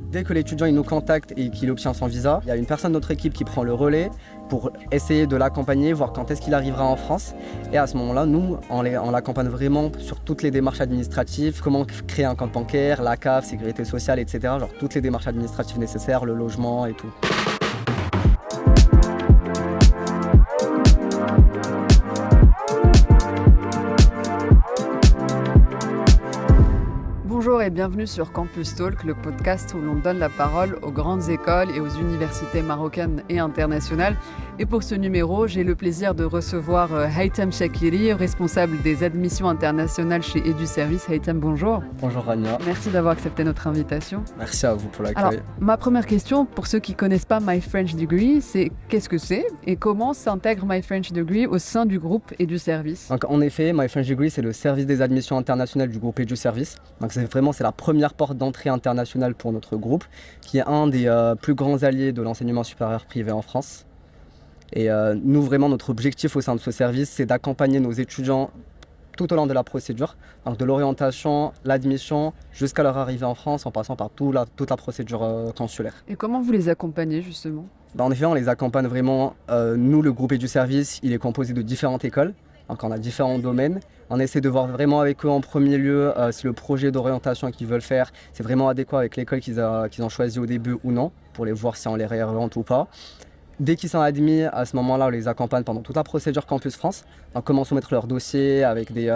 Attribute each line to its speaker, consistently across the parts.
Speaker 1: Dès que l'étudiant il nous contacte et qu'il obtient son visa, il y a une personne de notre équipe qui prend le relais pour essayer de l'accompagner, voir quand est-ce qu'il arrivera en France. Et à ce moment-là, nous, on l'accompagne vraiment sur toutes les démarches administratives, comment créer un compte bancaire, la CAF, sécurité sociale, etc. Genre toutes les démarches administratives nécessaires, le logement et tout.
Speaker 2: Bonjour et bienvenue sur Campus Talk, le podcast où l'on donne la parole aux grandes écoles et aux universités marocaines et internationales. Et pour ce numéro, j'ai le plaisir de recevoir Haytham Chakiri, responsable des admissions internationales chez EduService. Haytham, bonjour.
Speaker 1: Bonjour Rania.
Speaker 2: Merci d'avoir accepté notre invitation.
Speaker 1: Merci à vous pour l'accueil.
Speaker 2: Alors, ma première question, pour ceux qui ne connaissent pas My French Degree, c'est qu'est-ce que c'est et comment s'intègre My French Degree au sein du groupe EduService?
Speaker 1: Donc, en effet, My French Degree, c'est le service des admissions internationales du groupe EduService. Donc c'est la première porte d'entrée internationale pour notre groupe, qui est un des plus grands alliés de l'enseignement supérieur privé en France. Et nous, vraiment, notre objectif au sein de ce service, c'est d'accompagner nos étudiants tout au long de la procédure, donc de l'orientation, l'admission, jusqu'à leur arrivée en France, en passant par toute la procédure consulaire.
Speaker 2: Et comment vous les accompagnez justement?
Speaker 1: En effet, on les accompagne vraiment. Nous, le groupe EduService, il est composé de différentes écoles. Donc on a différents domaines. On essaie de voir vraiment avec eux en premier lieu si le projet d'orientation qu'ils veulent faire, c'est vraiment adéquat avec l'école qu'ils ont choisi au début ou non, pour les voir si on les réoriente ou pas. Dès qu'ils sont admis, à ce moment-là, on les accompagne pendant toute la procédure Campus France. Donc comment soumettre leur dossier avec des...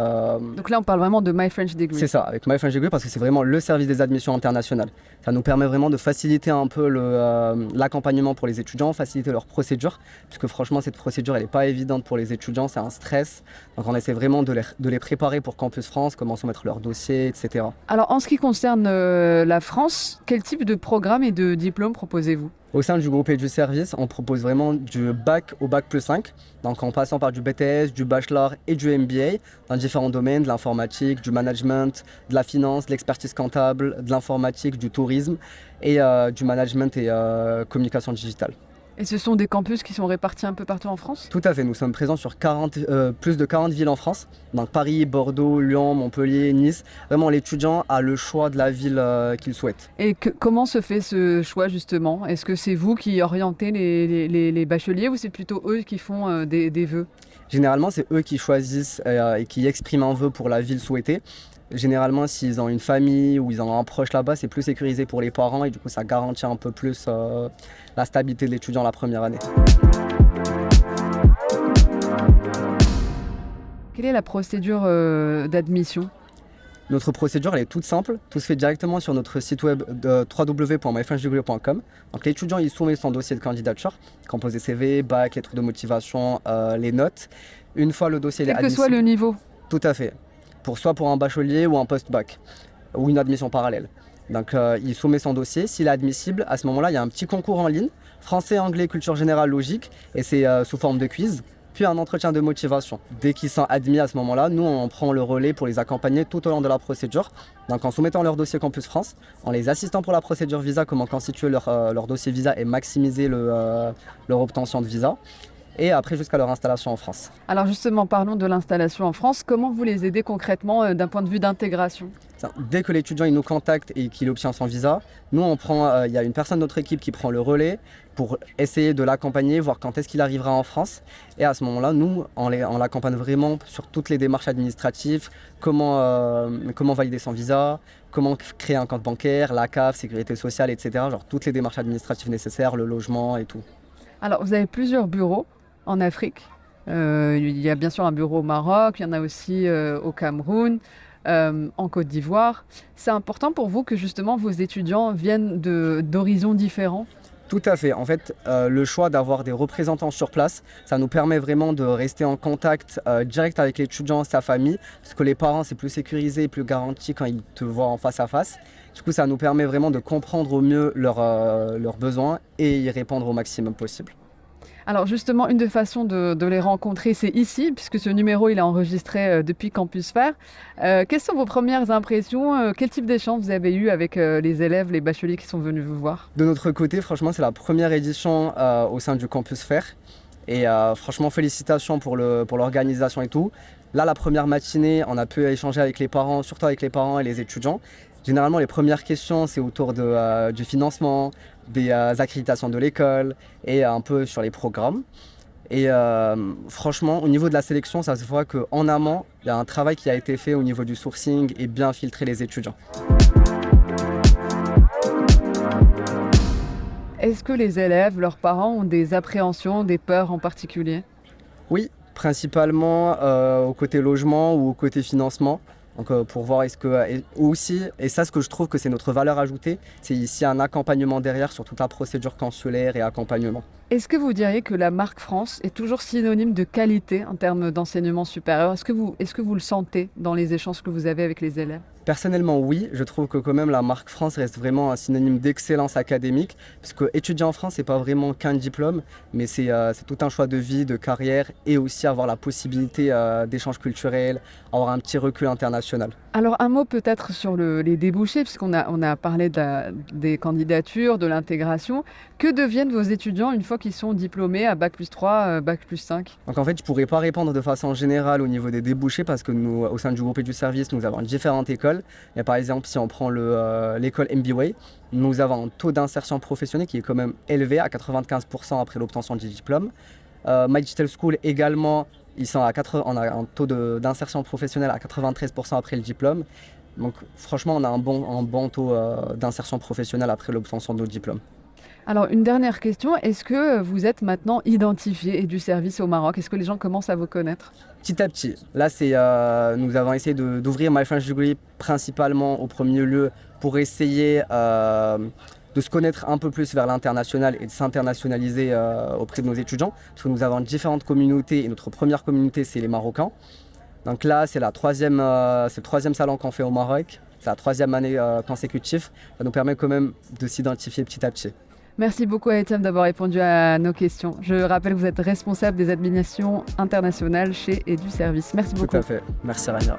Speaker 2: Donc là, on parle vraiment de My French Degree.
Speaker 1: C'est ça, avec My French Degree, parce que c'est vraiment le service des admissions internationales. Ça nous permet vraiment de faciliter un peu l'accompagnement pour les étudiants, faciliter leur procédure, puisque franchement, cette procédure, elle n'est pas évidente pour les étudiants, c'est un stress. Donc on essaie vraiment de les préparer pour Campus France, comment soumettre leur dossier, etc.
Speaker 2: Alors, en ce qui concerne la France, quel type de programme et de diplôme proposez-vous?
Speaker 1: Au sein du groupe EduService, on propose vraiment du bac au bac plus 5, donc en passant par du BTS, du bachelor et du MBA dans différents domaines, de l'informatique, du management, de la finance, de l'expertise comptable, de l'informatique, du tourisme et du management et communication digitale.
Speaker 2: Et ce sont des campus qui sont répartis un peu partout en France?
Speaker 1: Tout à fait, nous sommes présents sur plus de 40 villes en France, donc Paris, Bordeaux, Lyon, Montpellier, Nice. Vraiment, l'étudiant a le choix de la ville qu'il souhaite.
Speaker 2: Et comment se fait ce choix justement? Est-ce que c'est vous qui orientez les bacheliers ou c'est plutôt eux qui font des vœux?
Speaker 1: Généralement, c'est eux qui choisissent et qui expriment un vœu pour la ville souhaitée. Généralement, s'ils ont une famille ou ils ont un proche là-bas, c'est plus sécurisé pour les parents et du coup, ça garantit un peu plus la stabilité de l'étudiant la première année.
Speaker 2: Quelle est la procédure d'admission?
Speaker 1: Notre procédure, elle est toute simple. Tout se fait directement sur notre site web de www.myfrenchdegree.com. Donc l'étudiant, il soumet son dossier de candidature, composé CV, bac, lettre de motivation, les notes. Une fois le dossier est
Speaker 2: Quel que
Speaker 1: admissible,
Speaker 2: soit le niveau?
Speaker 1: Tout à fait. Soit pour un bachelier ou un post-bac, ou une admission parallèle. Donc il soumet son dossier, s'il est admissible, à ce moment-là il y a un petit concours en ligne, français, anglais, culture générale, logique, et c'est sous forme de quiz, puis un entretien de motivation. Dès qu'ils sont admis à ce moment-là, nous on prend le relais pour les accompagner tout au long de la procédure, donc en soumettant leur dossier Campus France, en les assistant pour la procédure visa, comment constituer leur dossier visa et maximiser leur obtention de visa. Et après jusqu'à leur installation en France.
Speaker 2: Alors justement, parlons de l'installation en France. Comment vous les aidez concrètement d'un point de vue d'intégration?
Speaker 1: Dès que l'étudiant il nous contacte et qu'il obtient son visa, nous il y a une personne de notre équipe qui prend le relais pour essayer de l'accompagner, voir quand est-ce qu'il arrivera en France. Et à ce moment-là, nous, on l'accompagne vraiment sur toutes les démarches administratives, comment valider son visa, comment créer un compte bancaire, la CAF, sécurité sociale, etc. Genre toutes les démarches administratives nécessaires, le logement et tout.
Speaker 2: Alors vous avez plusieurs bureaux en Afrique. Il y a bien sûr un bureau au Maroc, il y en a aussi au Cameroun, en Côte d'Ivoire. C'est important pour vous que justement vos étudiants viennent d'horizons différents?
Speaker 1: Tout à fait. En fait, le choix d'avoir des représentants sur place, ça nous permet vraiment de rester en contact direct avec l'étudiant, sa famille, parce que les parents, c'est plus sécurisé, plus garanti quand ils te voient en face à face. Du coup, ça nous permet vraiment de comprendre au mieux leurs besoins et y répondre au maximum possible.
Speaker 2: Alors justement, une des façons de les rencontrer, c'est ici, puisque ce numéro il est enregistré depuis Campus Faire. Quelles sont vos premières impressions? Quel type d'échange vous avez eu avec les élèves, les bacheliers qui sont venus vous voir?
Speaker 1: De notre côté, franchement, c'est la première édition au sein du Campus Faire. Et franchement, félicitations pour l'organisation et tout. Là, la première matinée, on a pu échanger avec les parents, surtout avec les parents et les étudiants. Généralement, les premières questions, c'est autour du financement, des accréditations de l'école et un peu sur les programmes. Et franchement, au niveau de la sélection, ça se voit qu'en amont, il y a un travail qui a été fait au niveau du sourcing et bien filtrer les étudiants.
Speaker 2: Est-ce que les élèves, leurs parents ont des appréhensions, des peurs en particulier?
Speaker 1: Oui, principalement au côté logement ou au côté financement. Donc pour voir est-ce que aussi, et ça ce que je trouve que c'est notre valeur ajoutée, c'est ici un accompagnement derrière sur toute la procédure consulaire et accompagnement.
Speaker 2: Est-ce que vous diriez que la marque France est toujours synonyme de qualité en termes d'enseignement supérieur? Est-ce que vous le sentez dans les échanges que vous avez avec les élèves?
Speaker 1: Personnellement, oui, je trouve que quand même la marque France reste vraiment un synonyme d'excellence académique, parce que étudier en France, c'est pas vraiment qu'un diplôme, mais c'est tout un choix de vie, de carrière, et aussi avoir la possibilité d'échanges culturels, avoir un petit recul international.
Speaker 2: Alors un mot peut-être sur les débouchés, puisqu'on a parlé des candidatures, de l'intégration. Que deviennent vos étudiants une fois qu'ils sont diplômés à Bac+3, Bac+5?
Speaker 1: Donc en fait, je ne pourrais pas répondre de façon générale au niveau des débouchés, parce que nous, au sein du groupe EduService, nous avons différentes écoles. Et par exemple, si on prend l'école MBWay, nous avons un taux d'insertion professionnelle qui est quand même élevé à 95% après l'obtention du diplôme. My Digital School également, on a un taux d'insertion professionnelle à 93% après le diplôme. Donc franchement, on a un bon taux d'insertion professionnelle après l'obtention de notre diplôme.
Speaker 2: Alors une dernière question, est-ce que vous êtes maintenant identifié EduService au Maroc? Est-ce que les gens commencent à vous connaître?
Speaker 1: Petit à petit. Là, nous avons essayé d'ouvrir My French Degree principalement au premier lieu pour essayer de se connaître un peu plus vers l'international et de s'internationaliser auprès de nos étudiants. Parce que nous avons différentes communautés et notre première communauté, c'est les Marocains. Donc là, c'est le troisième salon qu'on fait au Maroc. C'est la 3e année consécutive. Ça nous permet quand même de s'identifier petit à petit.
Speaker 2: Merci beaucoup Haitham d'avoir répondu à nos questions. Je rappelle que vous êtes responsable des admissions internationales chez EduService. Merci beaucoup.
Speaker 1: Tout à fait. Merci Rania.